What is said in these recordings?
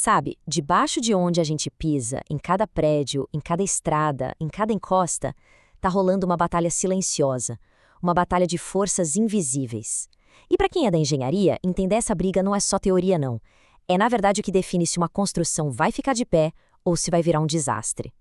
Sabe, debaixo de onde a gente pisa, em cada prédio, em cada estrada, em cada encosta, tá rolando uma batalha silenciosa, uma batalha de forças invisíveis. E para quem é da engenharia, entender essa briga não é só teoria não. É na verdade o que define se uma construção vai ficar de pé ou se vai virar um desastre.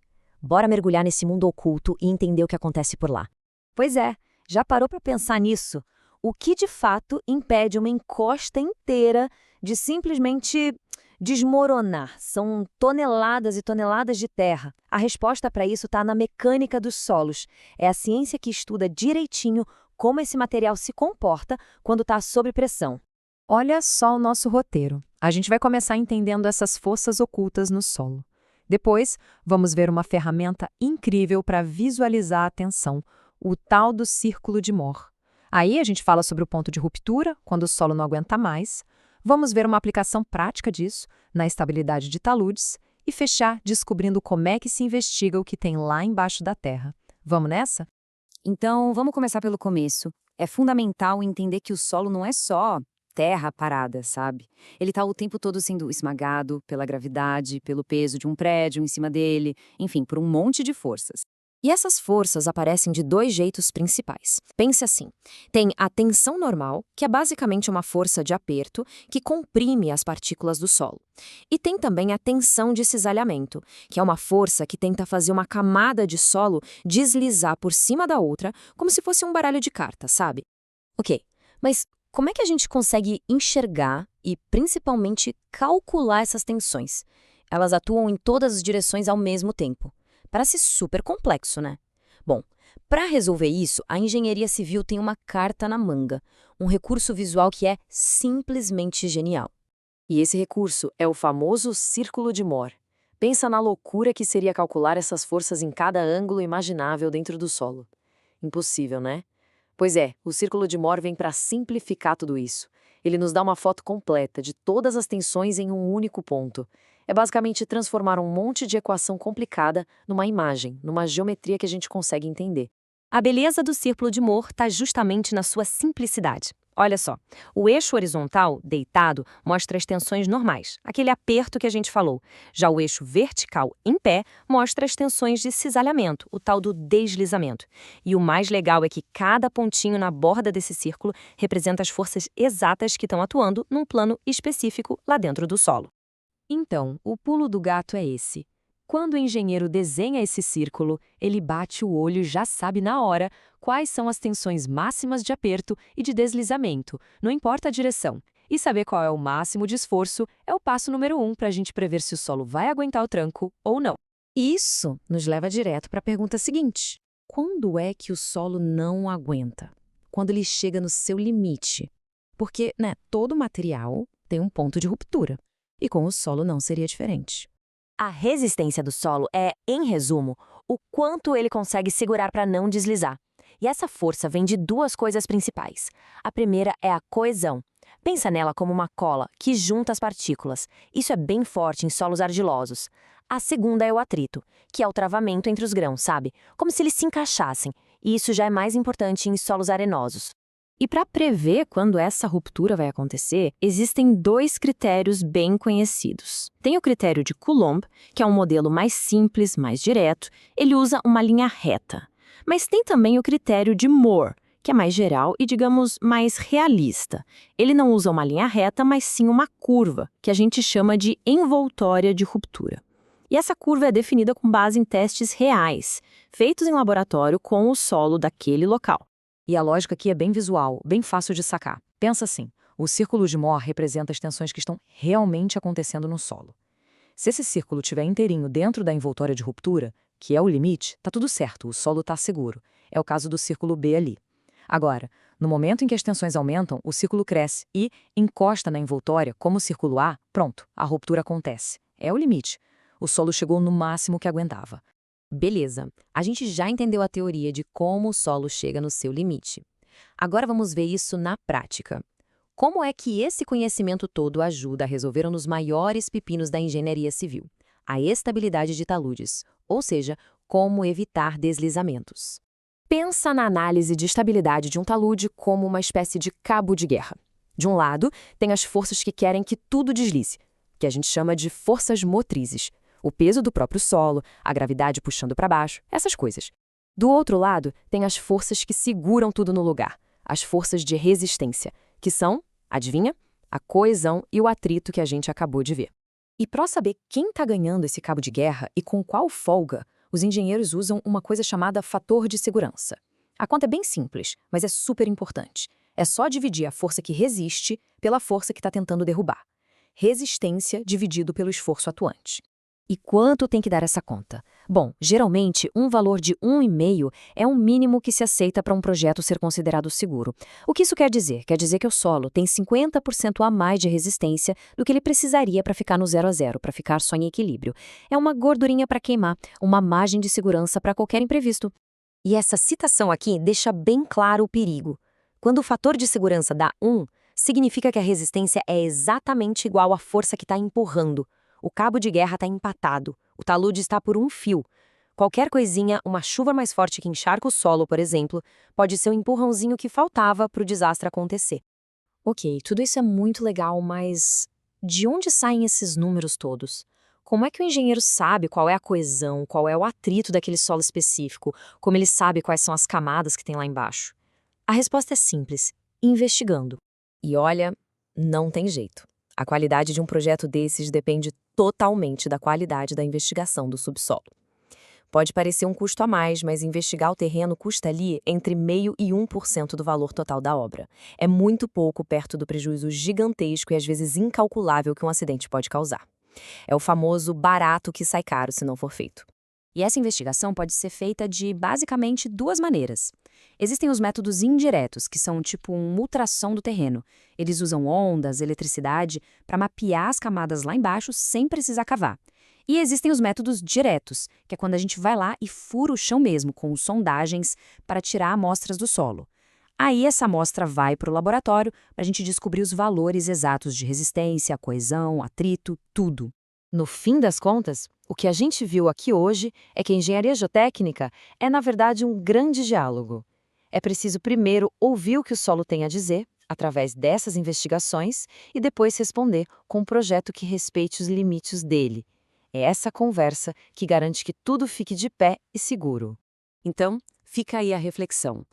Bora mergulhar nesse mundo oculto e entender o que acontece por lá. Pois é, já parou para pensar nisso? O que de fato impede uma encosta inteira de simplesmente desmoronar? São toneladas e toneladas de terra. A resposta para isso está na mecânica dos solos. É a ciência que estuda direitinho como esse material se comporta quando está sob pressão. Olha só o nosso roteiro. A gente vai começar entendendo essas forças ocultas no solo. Depois, vamos ver uma ferramenta incrível para visualizar a tensão, o tal do círculo de Mohr. Aí a gente fala sobre o ponto de ruptura, quando o solo não aguenta mais. Vamos ver uma aplicação prática disso, na estabilidade de taludes, e fechar descobrindo como é que se investiga o que tem lá embaixo da terra. Vamos nessa? Então, vamos começar pelo começo. É fundamental entender que o solo não é só terra parada, sabe? Ele está o tempo todo sendo esmagado pela gravidade, pelo peso de um prédio em cima dele, enfim, por um monte de forças. E essas forças aparecem de dois jeitos principais. Pense assim, tem a tensão normal, que é basicamente uma força de aperto que comprime as partículas do solo. E tem também a tensão de cisalhamento, que é uma força que tenta fazer uma camada de solo deslizar por cima da outra, como se fosse um baralho de cartas, sabe? Ok, mas como é que a gente consegue enxergar e, principalmente, calcular essas tensões? Elas atuam em todas as direções ao mesmo tempo. Parece super complexo, né? Bom, para resolver isso, a engenharia civil tem uma carta na manga, um recurso visual que é simplesmente genial. E esse recurso é o famoso círculo de Mohr. Pensa na loucura que seria calcular essas forças em cada ângulo imaginável dentro do solo. Impossível, né? Pois é, o círculo de Mohr vem para simplificar tudo isso. Ele nos dá uma foto completa de todas as tensões em um único ponto. É basicamente transformar um monte de equação complicada numa imagem, numa geometria que a gente consegue entender. A beleza do círculo de Mohr está justamente na sua simplicidade. Olha só, o eixo horizontal, deitado, mostra as tensões normais, aquele aperto que a gente falou. Já o eixo vertical, em pé, mostra as tensões de cisalhamento, o tal do deslizamento. E o mais legal é que cada pontinho na borda desse círculo representa as forças exatas que estão atuando num plano específico lá dentro do solo. Então, o pulo do gato é esse. Quando o engenheiro desenha esse círculo, ele bate o olho e já sabe na hora quais são as tensões máximas de aperto e de deslizamento, não importa a direção. E saber qual é o máximo de esforço é o passo número 1 para a gente prever se o solo vai aguentar o tranco ou não. Isso nos leva direto para a pergunta seguinte: quando é que o solo não aguenta? Quando ele chega no seu limite. Porque, todo material tem um ponto de ruptura. E com o solo não seria diferente. A resistência do solo é, em resumo, o quanto ele consegue segurar para não deslizar. E essa força vem de duas coisas principais. A primeira é a coesão. Pensa nela como uma cola que junta as partículas. Isso é bem forte em solos argilosos. A segunda é o atrito, que é o travamento entre os grãos, sabe? Como se eles se encaixassem. E isso já é mais importante em solos arenosos. E para prever quando essa ruptura vai acontecer, existem dois critérios bem conhecidos. Tem o critério de Coulomb, que é um modelo mais simples, mais direto, ele usa uma linha reta. Mas tem também o critério de Mohr, que é mais geral e, digamos, mais realista. Ele não usa uma linha reta, mas sim uma curva, que a gente chama de envoltória de ruptura. E essa curva é definida com base em testes reais, feitos em laboratório com o solo daquele local. E a lógica aqui é bem visual, bem fácil de sacar. Pensa assim, o círculo de Mohr representa as tensões que estão realmente acontecendo no solo. Se esse círculo estiver inteirinho dentro da envoltória de ruptura, que é o limite, tá tudo certo, o solo está seguro. É o caso do círculo B ali. Agora, no momento em que as tensões aumentam, o círculo cresce e encosta na envoltória, como o círculo A, pronto, a ruptura acontece. É o limite. O solo chegou no máximo que aguentava. Beleza, a gente já entendeu a teoria de como o solo chega no seu limite. Agora vamos ver isso na prática. Como é que esse conhecimento todo ajuda a resolver um dos maiores pepinos da engenharia civil? A estabilidade de taludes, ou seja, como evitar deslizamentos. Pensa na análise de estabilidade de um talude como uma espécie de cabo de guerra. De um lado, tem as forças que querem que tudo deslize. que a gente chama de forças motrizes. O peso do próprio solo, a gravidade puxando para baixo, essas coisas. Do outro lado, tem as forças que seguram tudo no lugar, as forças de resistência, que são, adivinha? A coesão e o atrito que a gente acabou de ver. E para saber quem está ganhando esse cabo de guerra e com qual folga, os engenheiros usam uma coisa chamada fator de segurança. A conta é bem simples, mas é super importante. É só dividir a força que resiste pela força que está tentando derrubar. Resistência dividido pelo esforço atuante. E quanto tem que dar essa conta? Bom, geralmente, um valor de 1,5 é um mínimo que se aceita para um projeto ser considerado seguro. O que isso quer dizer? Quer dizer que o solo tem 50% a mais de resistência do que ele precisaria para ficar no 0 a 0, para ficar só em equilíbrio. É uma gordurinha para queimar, uma margem de segurança para qualquer imprevisto. E essa citação aqui deixa bem claro o perigo. Quando o fator de segurança dá 1, significa que a resistência é exatamente igual à força que está empurrando. O cabo de guerra está empatado, o talude está por um fio. Qualquer coisinha, uma chuva mais forte que encharca o solo, por exemplo, pode ser o empurrãozinho que faltava para o desastre acontecer. Ok, tudo isso é muito legal, mas de onde saem esses números todos? Como é que o engenheiro sabe qual é a coesão, qual é o atrito daquele solo específico, como ele sabe quais são as camadas que tem lá embaixo? A resposta é simples, investigando. E olha, não tem jeito. A qualidade de um projeto desses depende totalmente da qualidade da investigação do subsolo. Pode parecer um custo a mais, mas investigar o terreno custa ali entre 0,5% e 1% do valor total da obra. É muito pouco perto do prejuízo gigantesco e às vezes incalculável que um acidente pode causar. É o famoso barato que sai caro se não for feito. E essa investigação pode ser feita de, basicamente, 2 maneiras. Existem os métodos indiretos, que são tipo um ultrassom do terreno. Eles usam ondas, eletricidade, para mapear as camadas lá embaixo sem precisar cavar. E existem os métodos diretos, que é quando a gente vai lá e fura o chão mesmo, com sondagens, para tirar amostras do solo. Aí essa amostra vai para o laboratório para a gente descobrir os valores exatos de resistência, coesão, atrito, tudo. No fim das contas, o que a gente viu aqui hoje é que a engenharia geotécnica é, na verdade, um grande diálogo. É preciso primeiro ouvir o que o solo tem a dizer, através dessas investigações, e depois responder com um projeto que respeite os limites dele. É essa conversa que garante que tudo fique de pé e seguro. Então, fica aí a reflexão.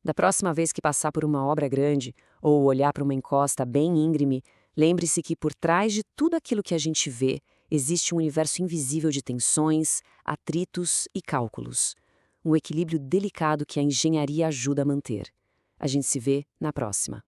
Da próxima vez que passar por uma obra grande ou olhar para uma encosta bem íngreme, lembre-se que por trás de tudo aquilo que a gente vê, existe um universo invisível de tensões, atritos e cálculos. Um equilíbrio delicado que a engenharia ajuda a manter. A gente se vê na próxima.